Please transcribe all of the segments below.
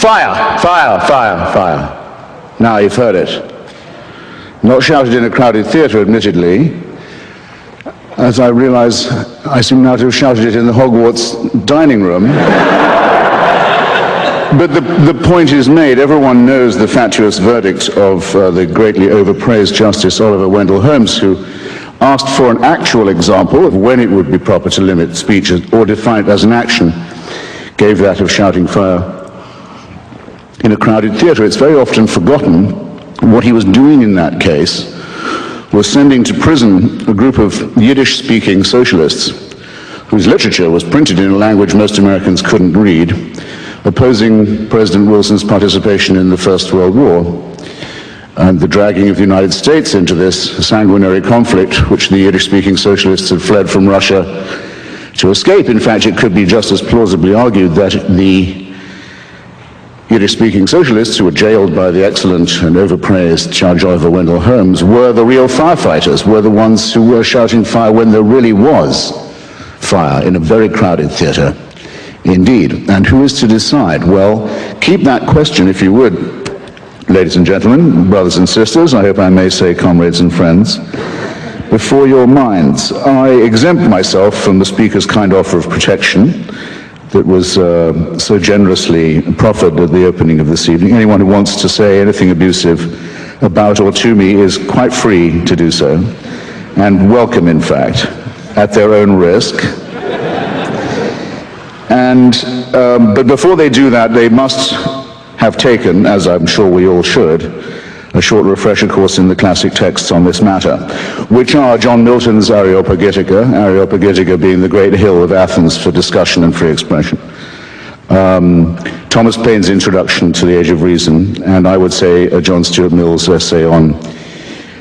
Fire! Fire! Fire! Fire! Now you've heard it. Not shouted in a crowded theatre, admittedly, as I realize I seem now to have shouted it in the Hogwarts dining room. But the point is made. Everyone knows the fatuous verdict of the greatly overpraised Justice Oliver Wendell Holmes, who asked for an actual example of when it would be proper to limit speech or define it as an action, gave that of shouting fire in a crowded theatre. It's very often forgotten what he was doing in that case was sending to prison a group of Yiddish-speaking socialists whose literature was printed in a language most Americans couldn't read, opposing President Wilson's participation in the First World War and the dragging of the United States into this sanguinary conflict, which the Yiddish-speaking socialists had fled from Russia to escape. In fact, it could be just as plausibly argued that the Yiddish-speaking socialists, who were jailed by the excellent and overpraised Judge Oliver Wendell Holmes, were the real firefighters, were the ones who were shouting fire when there really was fire in a very crowded theatre indeed. And who is to decide? Well, keep that question, if you would, ladies and gentlemen, brothers and sisters, I hope I may say comrades and friends, before your minds. I exempt myself from the Speaker's kind offer of protection that was so generously proffered at the opening of this evening. Anyone who wants to say anything abusive about or to me is quite free to do so, and welcome, in fact, at their own risk. But before they do that, they must have taken, as I'm sure we all should, a short refresher course in the classic texts on this matter, which are John Milton's Areopagitica, Areopagitica being the great hill of Athens for discussion and free expression, Thomas Paine's Introduction to the Age of Reason, and I would say John Stuart Mill's essay on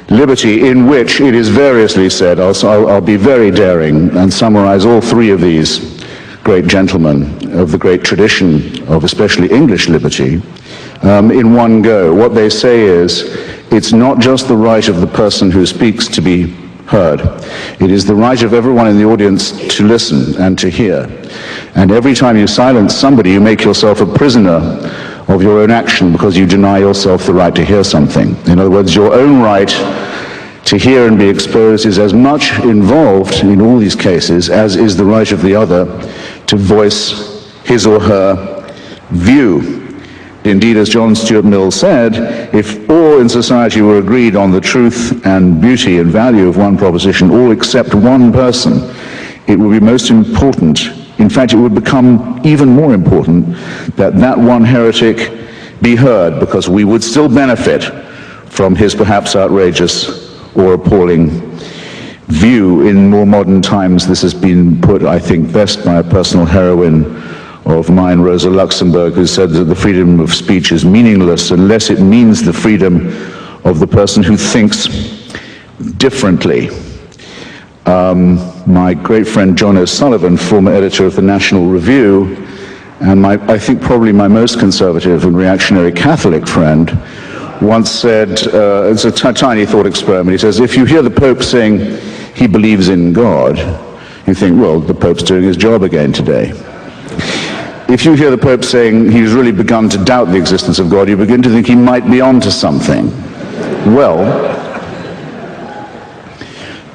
liberty, in which it is variously said, I'll be very daring and summarize all three of these great gentlemen of the great tradition of especially English liberty in one go. What they say is, it's not just the right of the person who speaks to be heard. It is the right of everyone in the audience to listen and to hear. And every time you silence somebody, you make yourself a prisoner of your own action because you deny yourself the right to hear something. In other words, your own right to hear and be exposed is as much involved in all these cases as is the right of the other to voice his or her view. Indeed, as John Stuart Mill said, if all in society were agreed on the truth and beauty and value of one proposition, all except one person, it would be most important, in fact it would become even more important, that that one heretic be heard, because we would still benefit from his perhaps outrageous or appalling view. In more modern times, this has been put, I think, best by a personal heroine of mine, Rosa Luxemburg, who said that the freedom of speech is meaningless unless it means the freedom of the person who thinks differently. My great friend John O'Sullivan, former editor of the National Review, and I think probably my most conservative and reactionary Catholic friend, once said, it's a tiny thought experiment, he says, if you hear the Pope saying he believes in God, you think, well, the Pope's doing his job again today. If you hear the Pope saying he's really begun to doubt the existence of God, you begin to think he might be onto something. Well,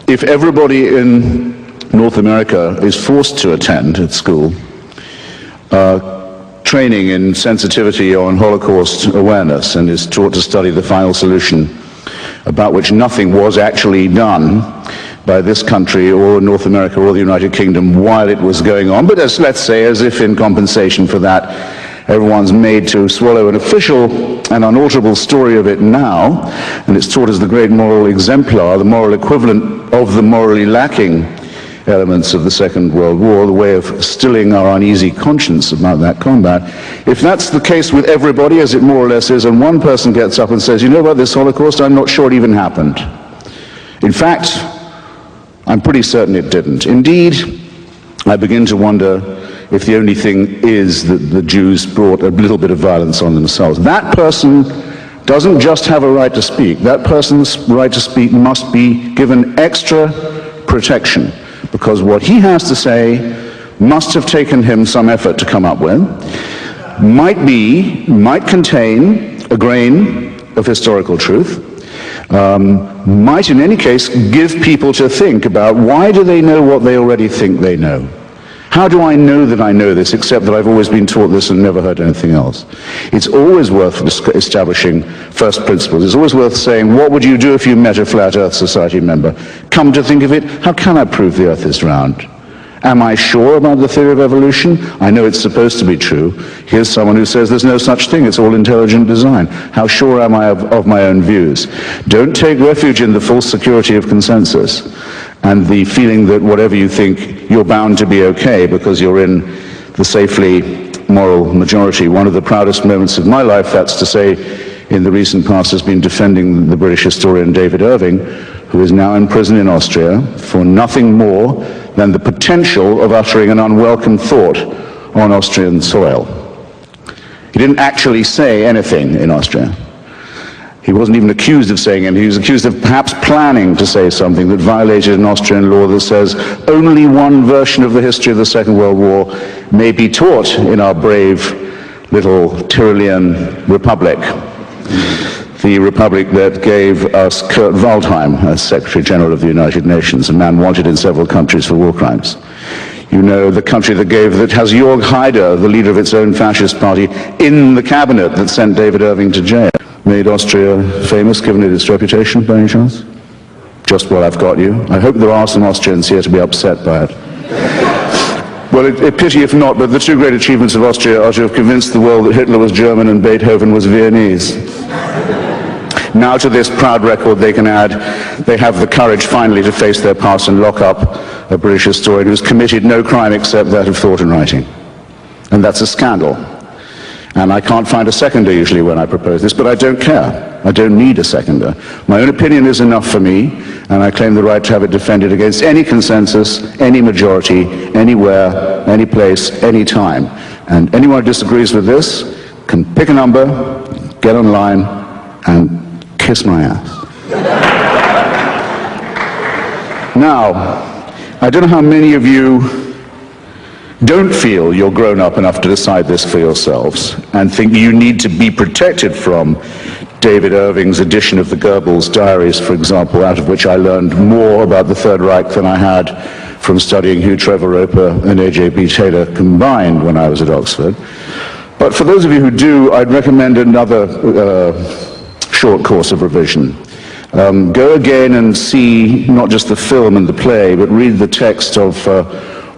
if everybody in North America is forced to attend at school training in sensitivity on Holocaust awareness and is taught to study the final solution, about which nothing was actually done by this country or North America or the United Kingdom while it was going on, but let's say as if in compensation for that, everyone's made to swallow an official and unalterable story of it now, and it's taught as the great moral exemplar, the moral equivalent of the morally lacking elements of the Second World War, the way of stilling our uneasy conscience about that combat. If that's the case with everybody, as it more or less is, and one person gets up and says, you know about this Holocaust, I'm not sure it even happened. In fact, I'm pretty certain it didn't. Indeed, I begin to wonder if the only thing is that the Jews brought a little bit of violence on themselves. That person doesn't just have a right to speak. That person's right to speak must be given extra protection, because what he has to say must have taken him some effort to come up with. might contain a grain of historical truth, might in any case give people to think about why do they know what they already think they know. How do I know that I know this, except that I've always been taught this and never heard anything else? It's always worth establishing first principles. It's always worth saying, what would you do if you met a Flat Earth Society member? Come to think of it, how can I prove the Earth is round? Am I sure about the theory of evolution? I know it's supposed to be true. Here's someone who says there's no such thing, it's all intelligent design. How sure am I of my own views? Don't take refuge in the false security of consensus and the feeling that whatever you think, you're bound to be okay because you're in the safely moral majority. One of the proudest moments of my life, that's to say, in the recent past, has been defending the British historian David Irving, who is now in prison in Austria for nothing more than the potential of uttering an unwelcome thought on Austrian soil. He didn't actually say anything in Austria. He wasn't even accused of saying anything. He was accused of perhaps planning to say something that violated an Austrian law that says only one version of the history of the Second World War may be taught in our brave little Tyrolean republic. The republic that gave us Kurt Waldheim as Secretary General of the United Nations, a man wanted in several countries for war crimes. You know, the country that has Jörg Haider, the leader of its own fascist party, in the cabinet that sent David Irving to jail. Made Austria famous, given it its reputation, by any chance? Just while I've got you. I hope there are some Austrians here to be upset by it. Well, a pity if not, but the two great achievements of Austria are to have convinced the world that Hitler was German and Beethoven was Viennese. Now to this proud record they can add, they have the courage finally to face their past and lock up a British historian who's committed no crime except that of thought and writing. And that's a scandal. And I can't find a seconder usually when I propose this, but I don't care. I don't need a seconder. My own opinion is enough for me, and I claim the right to have it defended against any consensus, any majority, anywhere, any place, any time. And anyone who disagrees with this can pick a number, get online, and kiss my ass. Now, I don't know how many of you don't feel you're grown up enough to decide this for yourselves and think you need to be protected from David Irving's edition of the Goebbels diaries, for example, out of which I learned more about the Third Reich than I had from studying Hugh Trevor Roper and A.J.B. Taylor combined when I was at Oxford. But for those of you who do, I'd recommend another short course of revision. Go again and see not just the film and the play, but read the text of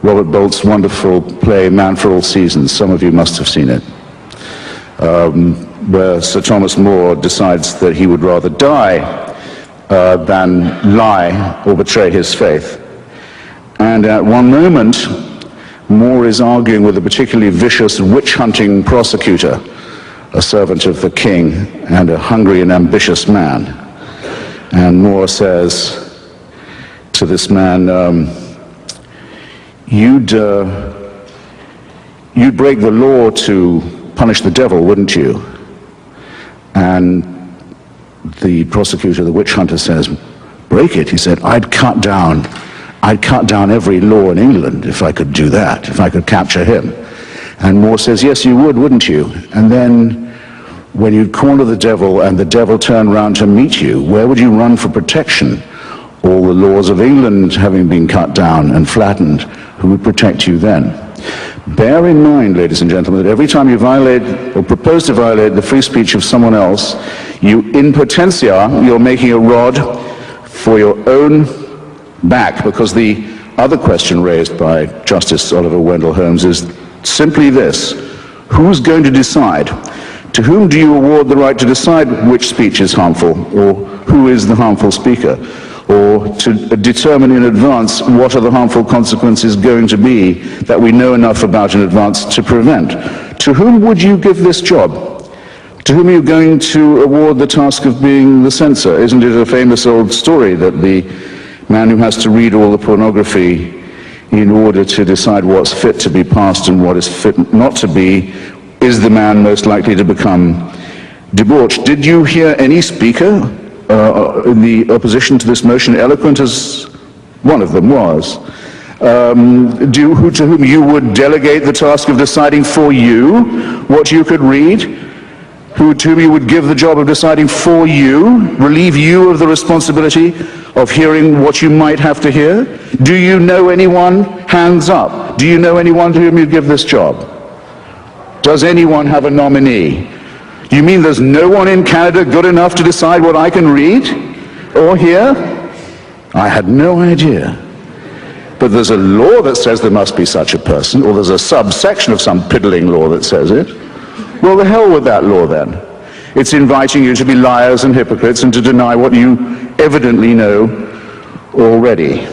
Robert Bolt's wonderful play, Man for All Seasons. Some of you must have seen it, where Sir Thomas More decides that he would rather die than lie or betray his faith. And at one moment, More is arguing with a particularly vicious witch-hunting prosecutor, a servant of the king and a hungry and ambitious man. And More says to this man, you'd break the law to punish the devil, wouldn't you? And the prosecutor, the witch hunter, says, break it? He said, I'd cut down every law in England if I could do that, if I could capture him. And More says, yes, you would, wouldn't you? And then when you'd corner the devil and the devil turned round to meet you, where would you run for protection? All the laws of England having been cut down and flattened, who would protect you then? Bear in mind, ladies and gentlemen, that every time you violate or propose to violate the free speech of someone else, you, in potentia, you're making a rod for your own back, because the other question raised by Justice Oliver Wendell Holmes is simply this: who's going to decide? To whom do you award the right to decide which speech is harmful, or who is the harmful speaker? Or to determine in advance what are the harmful consequences going to be that we know enough about in advance to prevent? To whom would you give this job? To whom are you going to award the task of being the censor? Isn't it a famous old story that the man who has to read all the pornography in order to decide what's fit to be passed and what is fit not to be is the man most likely to become debauched? Did you hear any speaker in the opposition to this motion, eloquent as one of them was, to whom you would delegate the task of deciding for you what you could read, to whom you would give the job of deciding for you, relieve you of the responsibility of hearing what you might have to hear? Do you know anyone? Hands up. Do you know anyone to whom you'd give this job? Does anyone have a nominee? You mean there's no one in Canada good enough to decide what I can read or hear? I had no idea. But there's a law that says there must be such a person, or there's a subsection of some piddling law that says it. Well, the hell with that law then. It's inviting you to be liars and hypocrites and to deny what you evidently know already.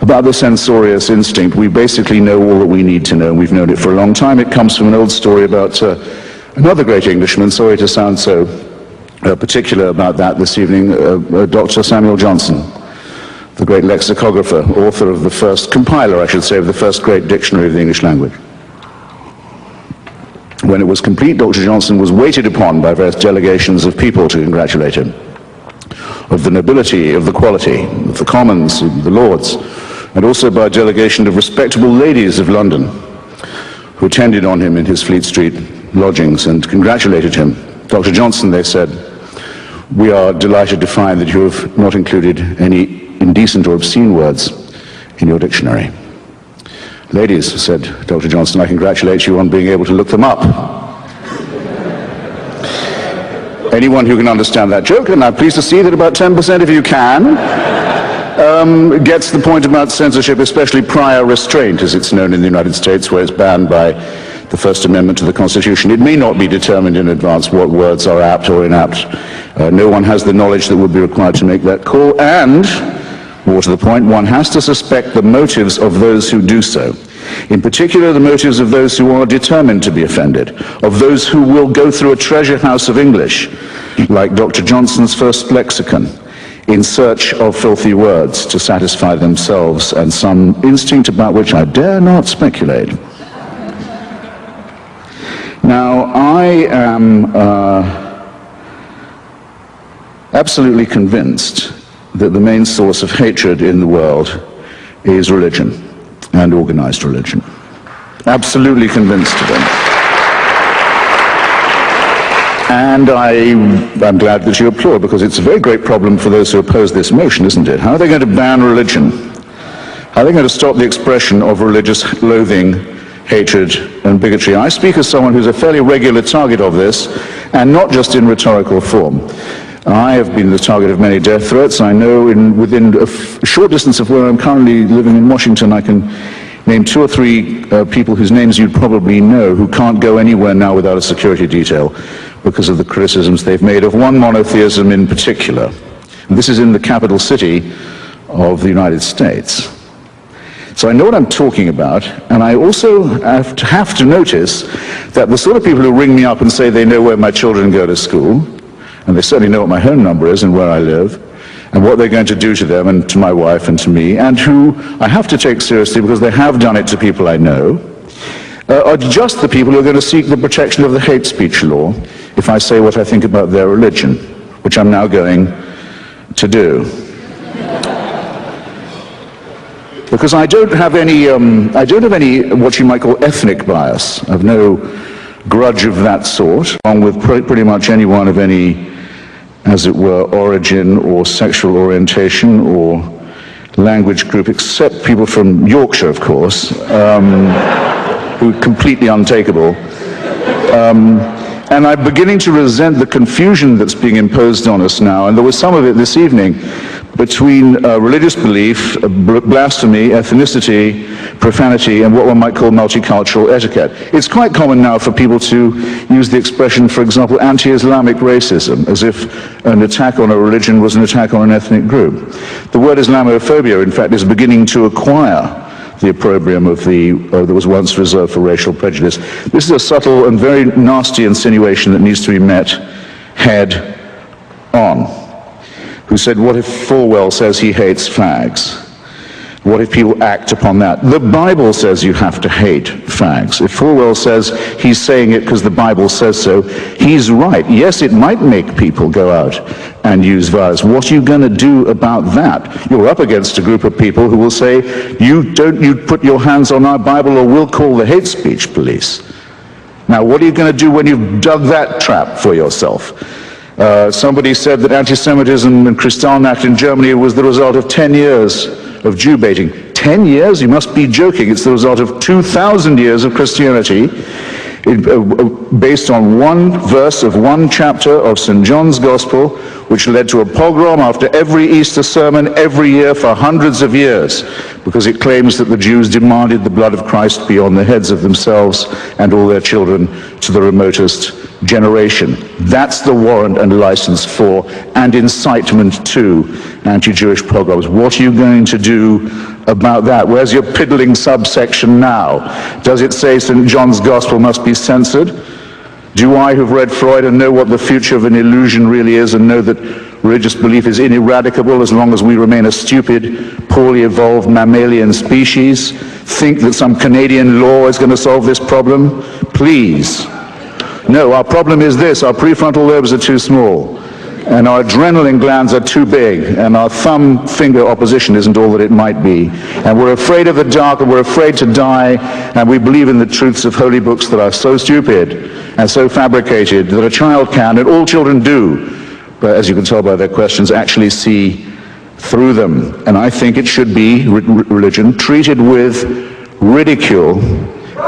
About the censorious instinct, we basically know all that we need to know, and we've known it for a long time. It comes from an old story about another great Englishman. Sorry to sound so particular about that this evening, Dr. Samuel Johnson, the great lexicographer, author of the first, compiler, I should say, of the first great dictionary of the English language. When it was complete, Dr. Johnson was waited upon by various delegations of people to congratulate him, of the nobility, of the quality, of the commons, of the lords, and also by a delegation of respectable ladies of London who attended on him in his Fleet Street lodgings and congratulated him. Dr. Johnson, they said, we are delighted to find that you have not included any indecent or obscene words in your dictionary. Ladies, said Dr. Johnson, I congratulate you on being able to look them up. Anyone who can understand that joke, and I'm pleased to see that about 10% of you can, gets the point about censorship, especially prior restraint, as it's known in the United States, where it's banned by the First Amendment to the Constitution. It may not be determined in advance what words are apt or inapt. No one has the knowledge that would be required to make that call, and more to the point, one has to suspect the motives of those who do so. In particular, the motives of those who are determined to be offended, of those who will go through a treasure house of English, like Dr. Johnson's first lexicon, in search of filthy words to satisfy themselves and some instinct about which I dare not speculate. Now, I am absolutely convinced that the main source of hatred in the world is religion and organized religion. Absolutely convinced of it. And I'm glad that you applaud, because it's a very great problem for those who oppose this motion, isn't it? How are they going to ban religion? How are they going to stop the expression of religious loathing, hatred, and bigotry? I speak as someone who's a fairly regular target of this, and not just in rhetorical form. I have been the target of many death threats. I know within a short distance of where I'm currently living in Washington, I can name 2 or 3 people whose names you'd probably know who can't go anywhere now without a security detail because of the criticisms they've made of one monotheism in particular. And this is in the capital city of the United States. So I know what I'm talking about, and I also have to notice that the sort of people who ring me up and say they know where my children go to school, and they certainly know what my home number is and where I live, and what they're going to do to them and to my wife and to me, and who I have to take seriously because they have done it to people I know, are just the people who are going to seek the protection of the hate speech law if I say what I think about their religion, which I'm now going to do. Because I don't have any what you might call ethnic bias. I've no grudge of that sort, along with pretty much anyone of any, as it were, origin or sexual orientation or language group, except people from Yorkshire, of course, who are completely untakeable. And I'm beginning to resent the confusion that's being imposed on us now, and there was some of it this evening, between religious belief, blasphemy, ethnicity, profanity, and what one might call multicultural etiquette. It's quite common now for people to use the expression, for example, anti-Islamic racism, as if an attack on a religion was an attack on an ethnic group. The word Islamophobia, in fact, is beginning to acquire the opprobrium of that was once reserved for racial prejudice. This is a subtle and very nasty insinuation that needs to be met head on. Who said, what if Falwell says he hates fags? What if people act upon that? The Bible says you have to hate fags. If Falwell says he's saying it because the Bible says so, he's right. Yes, it might make people go out and use violence. What are you going to do about that? You're up against a group of people who will say, you put your hands on our Bible or we'll call the hate speech police. Now, what are you going to do when you've dug that trap for yourself? Somebody said that anti-Semitism and Kristallnacht in Germany was the result of 10 years of Jew baiting. 10 years? You must be joking. It's the result of 2,000 years of Christianity based on one verse of one chapter of St. John's Gospel, which led to a pogrom after every Easter sermon every year for hundreds of years, because it claims that the Jews demanded the blood of Christ be on the heads of themselves and all their children to the remotest generation. That's the warrant and license for and incitement to anti-Jewish pogroms. What are you going to do about that? Where's your piddling subsection now? Does it say St. John's Gospel must be censored? Do I, who've read Freud and know what the future of an illusion really is and know that religious belief is ineradicable as long as we remain a stupid, poorly evolved mammalian species, think that some Canadian law is going to solve this problem? Please. No, our problem is this: our prefrontal lobes are too small, and our adrenaline glands are too big, and our thumb finger opposition isn't all that it might be. And we're afraid of the dark, and we're afraid to die, and we believe in the truths of holy books that are so stupid and so fabricated that a child can, and all children do, but as you can tell by their questions, actually see through them. And I think it should be, religion, treated with ridicule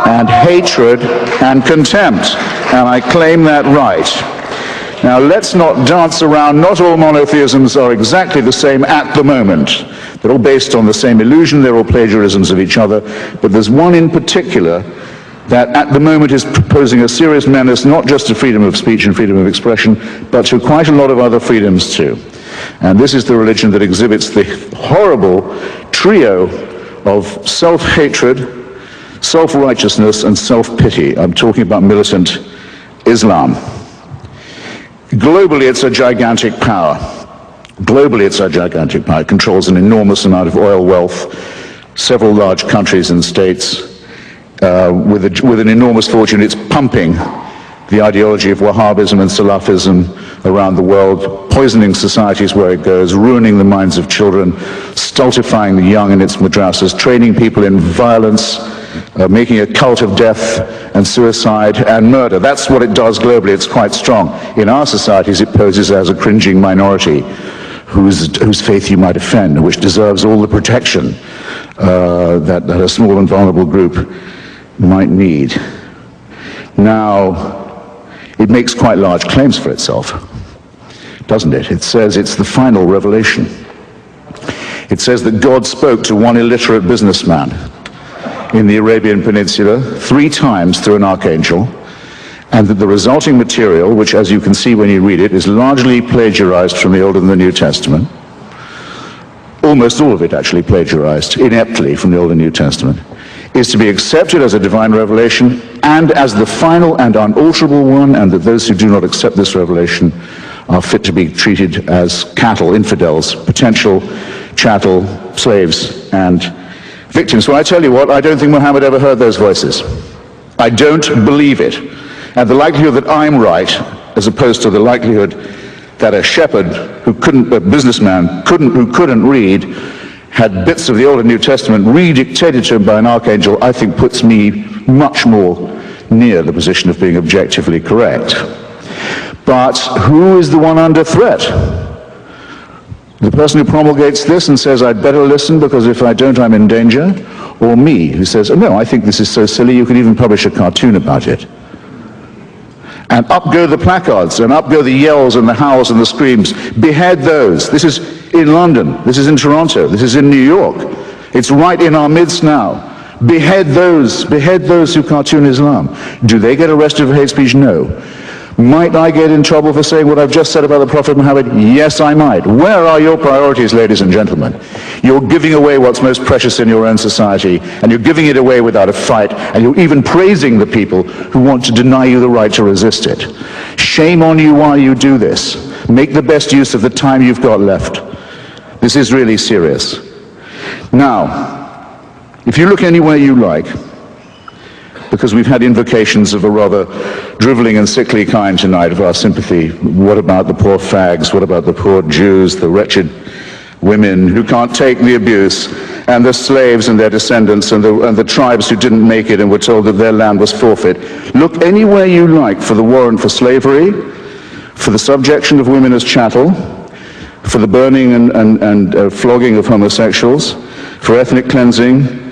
and hatred and contempt. And I claim that right. Now, let's not dance around. Not all monotheisms are exactly the same at the moment. They're all based on the same illusion. They're all plagiarisms of each other. But there's one in particular that at the moment is proposing a serious menace, not just to freedom of speech and freedom of expression, but to quite a lot of other freedoms too. And this is the religion that exhibits the horrible trio of self-hatred, self-righteousness, and self-pity. I'm talking about militant Islam. Globally, it's a gigantic power. Globally, it's a gigantic power. It controls an enormous amount of oil wealth, several large countries and states, with an enormous fortune. It's pumping the ideology of Wahhabism and Salafism around the world, poisoning societies where it goes, ruining the minds of children, stultifying the young in its madrasas, training people in violence, making a cult of death and suicide and murder. That's what it does globally. It's quite strong. In our societies, it poses as a cringing minority whose faith you might offend, which deserves all the protection that a small and vulnerable group might need. Now, it makes quite large claims for itself, doesn't it? It says it's the final revelation. It says that God spoke to one illiterate businessman in the Arabian Peninsula 3 times through an archangel, and that the resulting material, which as you can see when you read it, is largely plagiarized from the Old and the New Testament, almost all of it actually plagiarized ineptly from the Old and New Testament, is to be accepted as a divine revelation and as the final and unalterable one, and that those who do not accept this revelation are fit to be treated as cattle, infidels, potential chattel, slaves, and victims. Well, I tell you what, I don't think Muhammad ever heard those voices. I don't believe it. And the likelihood that I'm right, as opposed to the likelihood that a shepherd a businessman who couldn't read, had bits of the Old and New Testament redictated to him by an archangel, I think puts me much more near the position of being objectively correct. But who is the one under threat? The person who promulgates this and says, I'd better listen because if I don't, I'm in danger? Or me, who says, oh, no, I think this is so silly, you could even publish a cartoon about it. And up go the placards, and up go the yells and the howls and the screams. Behead those. This is in London. This is in Toronto. This is in New York. It's right in our midst now. Behead those who cartoon Islam. Do they get arrested for hate speech? No. Might I get in trouble for saying what I've just said about the Prophet Muhammad? Yes, I might. Where are your priorities, ladies and gentlemen? You're giving away what's most precious in your own society, and you're giving it away without a fight, and you're even praising the people who want to deny you the right to resist it. Shame on you while you do this. Make the best use of the time you've got left. This is really serious. Now, if you look anywhere you like, because we've had invocations of a rather driveling and sickly kind tonight of our sympathy. What about the poor fags? What about the poor Jews, the wretched women who can't take the abuse, and the slaves and their descendants, and the tribes who didn't make it and were told that their land was forfeit? Look anywhere you like for the warrant for slavery, for the subjection of women as chattel, for the burning and flogging of homosexuals, for ethnic cleansing,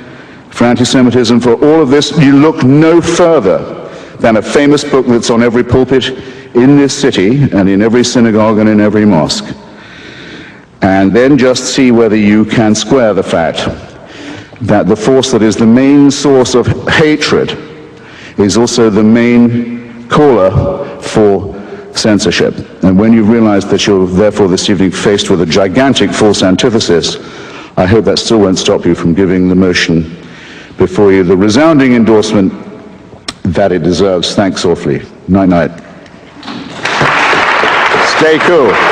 for anti-Semitism, for all of this. You look no further than a famous book that's on every pulpit in this city and in every synagogue and in every mosque. And then just see whether you can square the fact that the force that is the main source of hatred is also the main caller for censorship. And when you realize that you're therefore this evening faced with a gigantic false antithesis, I hope that still won't stop you from giving the motion before you the resounding endorsement that it deserves. Thanks awfully. Night night. Stay cool.